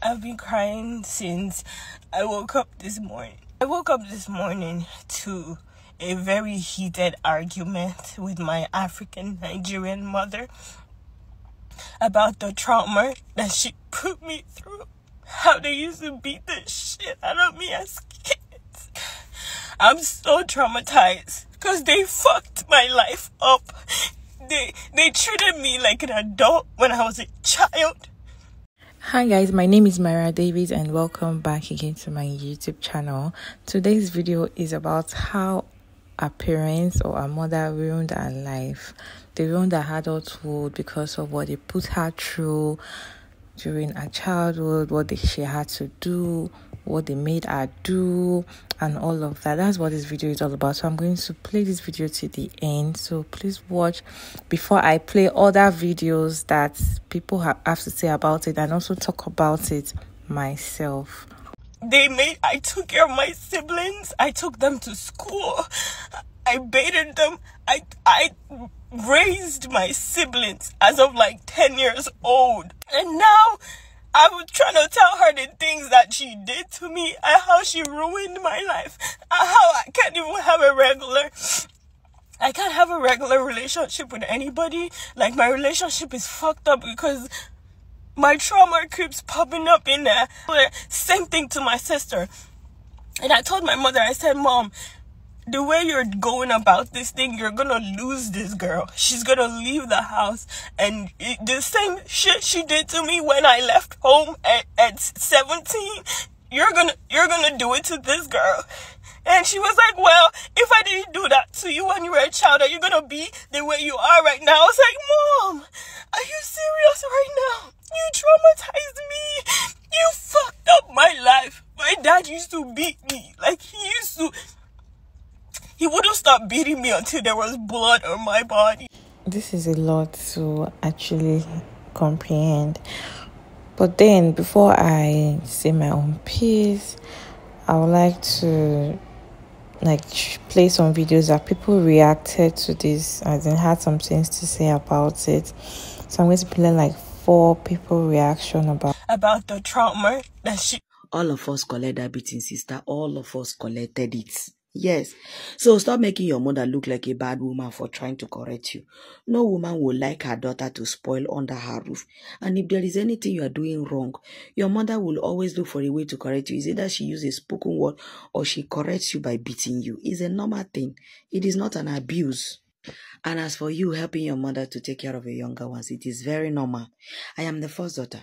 I've been crying since I woke up this morning. I woke up this morning to a very heated argument with my African Nigerian mother about the trauma that she put me through. How they used to beat the shit out of me as kids. I'm so traumatized because they fucked my life up. They treated me like an adult when I was a child. Hi guys, my name is Myra Davis and welcome back again to my YouTube channel. Today's video is about how our parents or our mother ruined our life. They ruined our adulthood because of what they put her through during her childhood, what she had to do, what they made her do, and all of that. That's what this video is all about. So I'm going to play this video to the end, so please watch before I play other videos that people have to say about it and also talk about it myself. I took care of my siblings. I took them to school. I bathed them. I raised my siblings as of like 10 years old. And now I was trying to tell her the things that she did to me and how she ruined my life. And how I can't have a regular relationship with anybody. Like, my relationship is fucked up because my trauma keeps popping up in there. Same thing to my sister. And I told my mother, I said, Mom, the way you're going about this thing, you're gonna lose this girl. She's gonna leave the house. And the same shit she did to me when I left home at 17, you're gonna do it to this girl. And she was like, well, if I didn't do that to you when you were a child, are you gonna be the way you are right now? I was like, Mom, are you serious right now? You traumatized me. You fucked up my life. My dad used to beat me. Like, he wouldn't stop beating me until there was blood on my body. This is a lot to actually comprehend. But then, before I say my own piece, I would like to play some videos that people reacted to this and then had some things to say about it. So I'm going to play 4 people reaction about the trauma that she... All of us collect that beating, sister. All of us collected it. Yes. So stop making your mother look like a bad woman for trying to correct you. No woman will like her daughter to spoil under her roof. And if there is anything you are doing wrong, your mother will always look for a way to correct you. It's either she uses a spoken word or she corrects you by beating you. It's a normal thing. It is not an abuse. And as for you helping your mother to take care of your younger ones, it is very normal. I am the first daughter.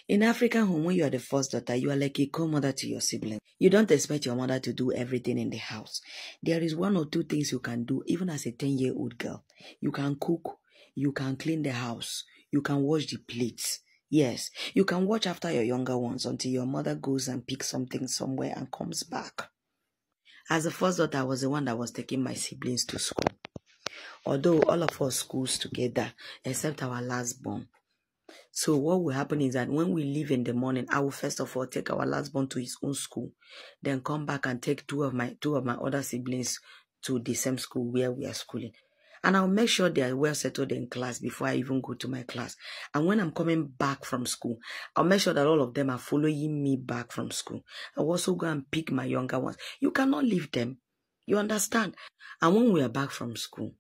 In African home, when you are the first daughter, you are like a co-mother to your sibling. You don't expect your mother to do everything in the house. There is 1 or 2 things you can do, even as a 10-year-old girl. You can cook, you can clean the house, you can wash the plates. Yes, you can watch after your younger ones until your mother goes and picks something somewhere and comes back. As the first daughter, I was the one that was taking my siblings to school. Although all of us schools together, except our last born. So what will happen is that when we leave in the morning, I will first of all take our last born to his own school, then come back and take two of my other siblings to the same school where we are schooling. And I'll make sure they are well settled in class before I even go to my class. And when I'm coming back from school, I'll make sure that all of them are following me back from school. I'll also go and pick my younger ones. You cannot leave them. You understand? And when we are back from school,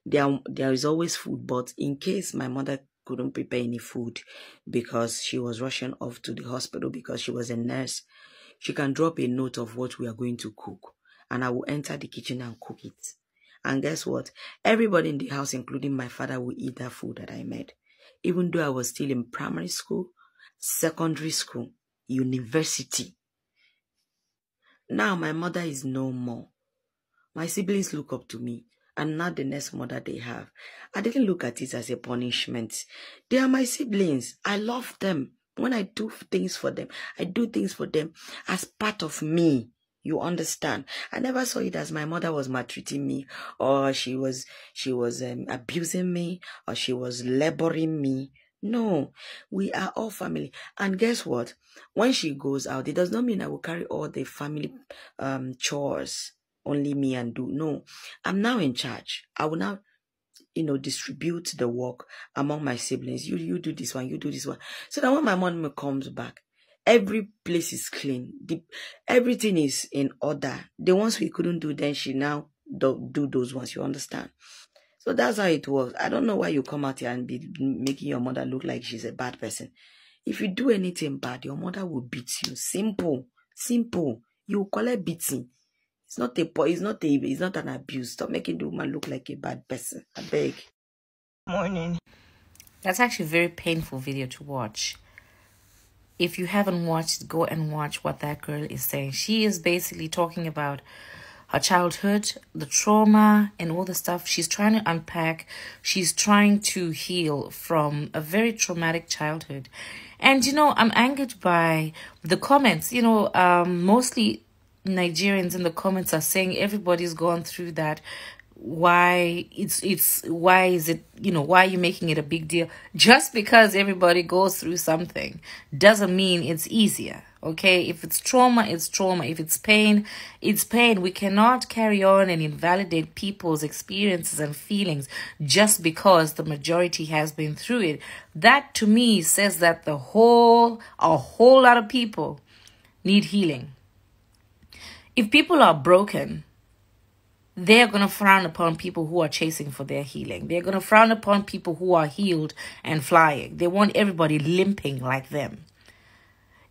there is always food, but in case my mother couldn't prepare any food because she was rushing off to the hospital because she was a nurse, she can drop a note of what we are going to cook, and I will enter the kitchen and cook it. And guess what? Everybody in the house, including my father, will eat that food that I made. Even though I was still in primary school, secondary school, university. Now my mother is no more. My siblings look up to me. I'm not the next mother they have. I didn't look at it as a punishment. They are my siblings. I love them. When I do things for them, I do things for them as part of me. You understand? I never saw it as my mother was maltreating me, or she was abusing me, or she was laboring me. No, we are all family. And guess what? When she goes out, it does not mean I will carry all the family chores. Only me and do. No, I'm now in charge. I will now, distribute the work among my siblings. You do this one, you do this one. So that when my mom comes back, every place is clean. Everything is in order. The ones we couldn't do, then she now do those ones, you understand? So that's how it works. I don't know why you come out here and be making your mother look like she's a bad person. If you do anything bad, your mother will beat you. Simple. You call it beating. It's not an abuse. Stop making the woman look like a bad person. I beg. Morning. That's actually a very painful video to watch. If you haven't watched, go and watch what that girl is saying. She is basically talking about her childhood, the trauma, and all the stuff she's trying to unpack. She's trying to heal from a very traumatic childhood. And, you know, I'm angered by the comments. You know, mostly Nigerians in the comments are saying everybody's gone through that. Why is it, you know, why are you making it a big deal? Just because everybody goes through something doesn't mean it's easier. Okay, if it's trauma, it's trauma. If it's pain, it's pain. We cannot carry on and invalidate people's experiences and feelings just because the majority has been through it. That to me says that a whole lot of people need healing. If people are broken, they're going to frown upon people who are chasing for their healing. They're going to frown upon people who are healed and flying. They want everybody limping like them.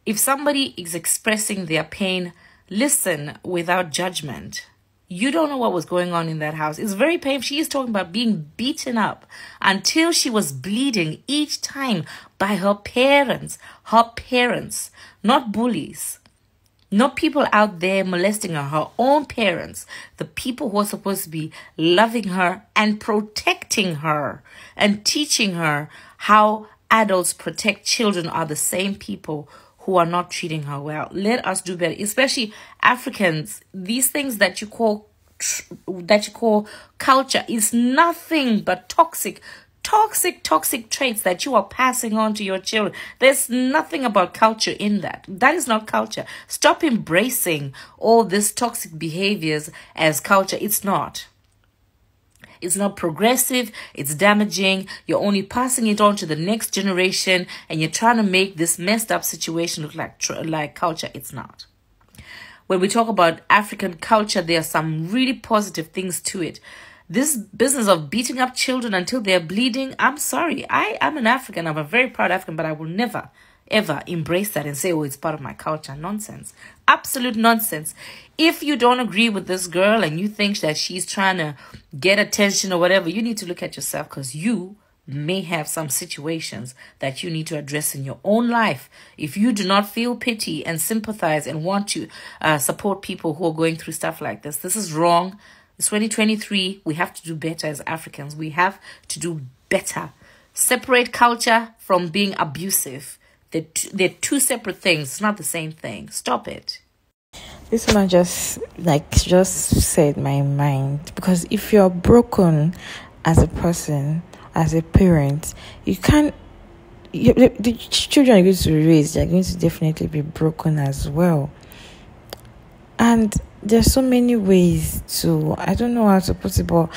If somebody is expressing their pain, listen without judgment. You don't know what was going on in that house. It's very painful. She is talking about being beaten up until she was bleeding each time by her parents, not bullies. Not people out there molesting her own parents, the people who are supposed to be loving her and protecting her and teaching her how adults protect children are the same people who are not treating her well. Let us do better, especially Africans. These things that you call culture is nothing but toxic traits that you are passing on to your children. There's nothing about culture in that. That is not culture. Stop embracing all these toxic behaviors as culture. It's not. It's not progressive. It's damaging. You're only passing it on to the next generation, and you're trying to make this messed up situation look like culture. It's not. When we talk about African culture, there are some really positive things to it. This business of beating up children until they're bleeding, I'm sorry. I'm an African. I'm a very proud African, but I will never, ever embrace that and say, oh, it's part of my culture. Nonsense. Absolute nonsense. If you don't agree with this girl and you think that she's trying to get attention or whatever, you need to look at yourself, because you may have some situations that you need to address in your own life. If you do not feel pity and sympathize and want to support people who are going through stuff like this, this is wrong. It's 2023. We have to do better as Africans. We have to do better. Separate culture from being abusive. They're two separate things. It's not the same thing. Stop it. This one just said my mind, because if you're broken as a person, as a parent, the children you're going to raise, they're going to definitely be broken as well. And there's so many ways to, I don't know how to put it, but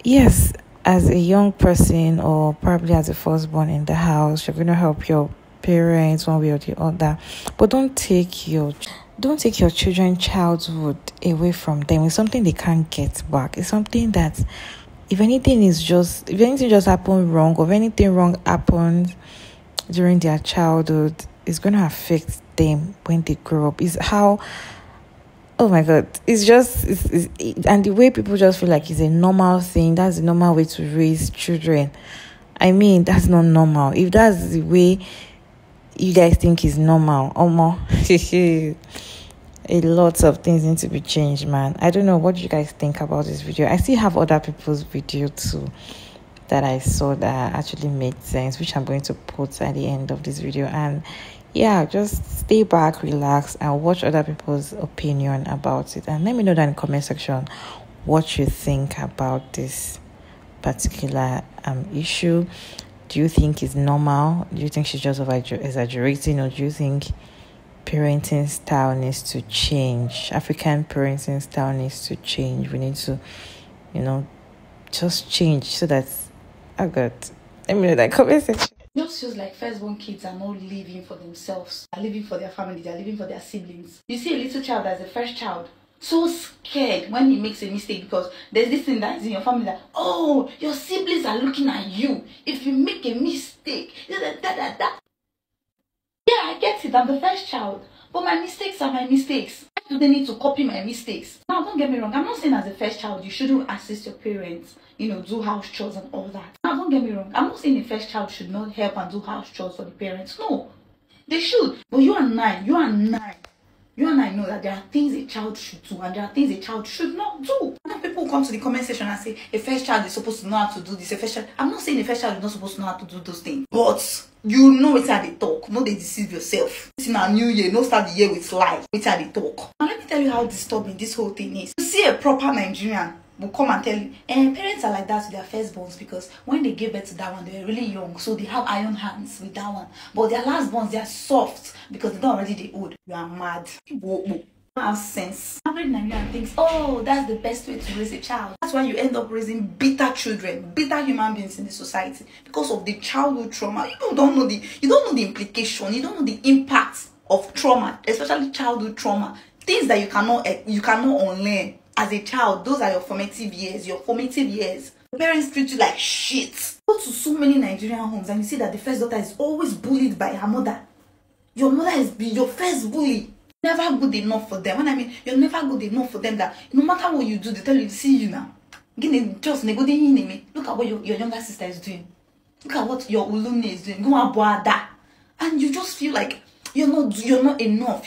yes, as a young person or probably as a firstborn in the house, you're going to help your parents one way or the other, but don't take your children's childhood away from them. It's something they can't get back. It's something that if anything just happened wrong, or if anything wrong happens during their childhood, it's going to affect them when they grow up. Is how, oh my God, and the way people just feel like it's a normal thing. That's the normal way to raise children. I mean, that's not normal. If that's the way you guys think is normal, a lot of things need to be changed, man. I don't know, what do you guys think about this video? I still have other people's video too that I saw that actually made sense, which I'm going to put at the end of this video. And yeah, just stay back, relax, and watch other people's opinion about it, and let me know down in the comment section what you think about this particular issue. Do you think it's normal? Do you think she's just exaggerating, or do you think parenting style needs to change? African parenting style needs to change. We need to, just change so that, oh God, let me know that comment section. It just feels like firstborn kids are not living for themselves. They're living for their family. They're living for their siblings. You see a little child as a first child, so scared when he makes a mistake, because there's this thing that is in your family that, oh, your siblings are looking at you. If you make a mistake, da. Yeah, I get it. I'm the first child. But my mistakes are my mistakes. Why do they need to copy my mistakes? Now, don't get me wrong. I'm not saying as a first child you shouldn't assist your parents, do house chores and all that. Now, don't get me wrong. I'm not saying a first child should not help and do house chores for the parents. No, they should. But you and I know that there are things a child should do and there are things a child should not do. Now people come to the comment section and say a first child is supposed to know how to do this. A first child. I'm not saying a first child is not supposed to know how to do those things, but you know it's how they talk. No, they deceive yourself. It's in our new year. No, start the year with lies. It's how they talk. Now let me tell you how disturbing this whole thing is. You see a proper Nigerian will come and tell you, parents are like that to their firstborns because when they gave birth to that one, they were really young, so they have iron hands with that one. But their lastborns, they are soft because they're not already the old. You are mad. You don't have sense. Average Nigerian thinks, oh, that's the best way to raise a child. That's why you end up raising bitter children, bitter human beings in the society because of the childhood trauma. You don't know the implication. You don't know the impact of trauma, especially childhood trauma. Things that you cannot unlearn. As a child, those are your formative years. Your parents treat you like shit. Go to so many Nigerian homes and you see that the first daughter is always bullied by her mother. Your mother is your first bully. Never good enough for them. When I mean you're never good enough for them, that no matter what you do, they tell you, see you now. Look at what your younger sister is doing. Look at what your Ulune is doing. Go and boy that. And you just feel like you're not enough.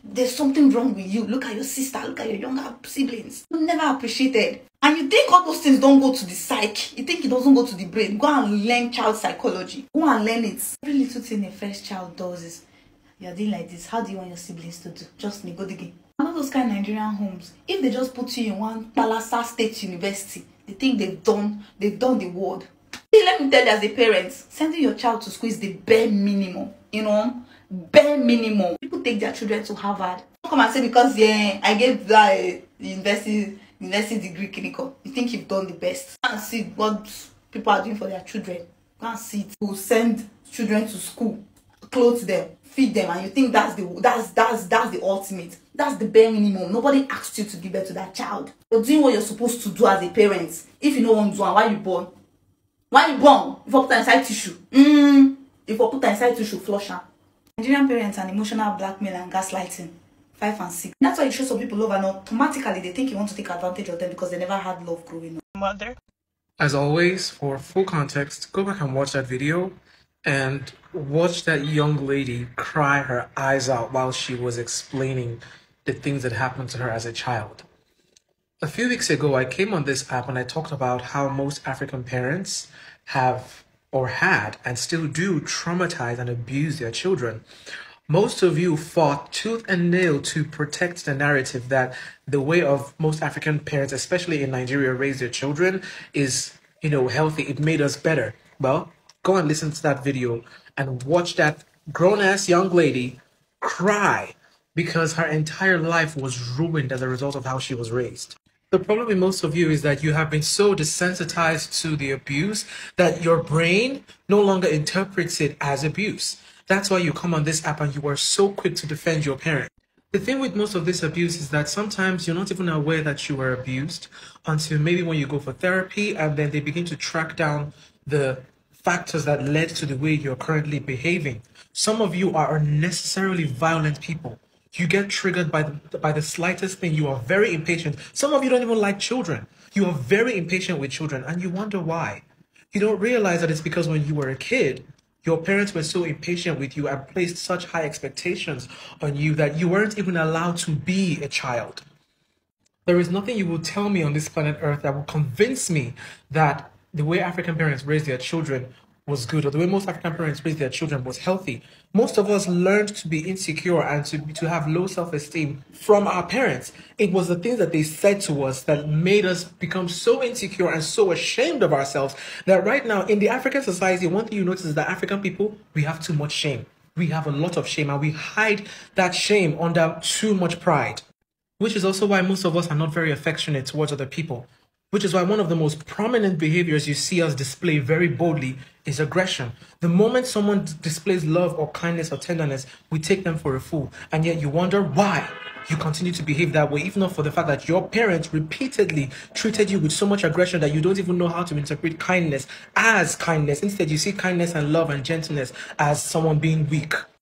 There's something wrong with you. Look at your sister. Look at your younger siblings. You're never appreciated. And you think all those things don't go to the psyche. You think it doesn't go to the brain. Go and learn child psychology. Go and learn it. Every little thing a first child does is, you're doing like this. How do you want your siblings to do? Just me, go digging. All those kind of Nigerian homes, if they just put you in one Palasa State University, they think they've done the world. See, let me tell you, as a parent, sending your child to school is the bare minimum. Bare minimum. People take their children to Harvard. Don't come and say because I gave that university degree clinical. You think you've done the best. Go and see what people are doing for their children. Go and see it. Who send children to school, clothe them, feed them, and you think that's the ultimate. That's the bare minimum. Nobody asked you to give birth to that child. You're doing what you're supposed to do as a parent. If you know what to do, why you born? Why you born? If you put inside tissue. If you put inside tissue, flush her. Nigerian parents and emotional blackmail and gaslighting. 5 and 6. That's why you show some people love and automatically they think you want to take advantage of them because they never had love growing up. Mother. As always, for full context, go back and watch that video and watch that young lady cry her eyes out while she was explaining the things that happened to her as a child. A few weeks ago, I came on this app and I talked about how most African parents have or had and still do traumatize and abuse their children. Most of you fought tooth and nail to protect the narrative that the way of most African parents, especially in Nigeria, raise their children is, healthy. It made us better. Well, go and listen to that video and watch that grown-ass young lady cry because her entire life was ruined as a result of how she was raised. The problem with most of you is that you have been so desensitized to the abuse that your brain no longer interprets it as abuse. That's why you come on this app and you are so quick to defend your parent. The thing with most of this abuse is that sometimes you're not even aware that you were abused until maybe when you go for therapy and then they begin to track down the factors that led to the way you're currently behaving. Some of you are unnecessarily violent people. You get triggered by the slightest thing. You are very impatient. Some of you don't even like children. You are very impatient with children and you wonder why. You don't realize that it's because when you were a kid, your parents were so impatient with you and placed such high expectations on you that you weren't even allowed to be a child. There is nothing you will tell me on this planet Earth that will convince me that the way African parents raise their children was good, or the way most African parents raise their children was healthy. Most of us learned to be insecure and to have low self-esteem from our parents. It was the things that they said to us that made us become so insecure and so ashamed of ourselves that right now in the African society, one thing you notice is that African people, we have too much shame. We have a lot of shame and we hide that shame under too much pride, which is also why most of us are not very affectionate towards other people. which is why one of the most prominent behaviors you see us display very boldly is aggression. The moment someone displays love or kindness or tenderness, we take them for a fool. And yet you wonder why you continue to behave that way, even not for the fact that your parents repeatedly treated you with so much aggression that you don't even know how to interpret kindness as kindness. Instead, you see kindness and love and gentleness as someone being weak.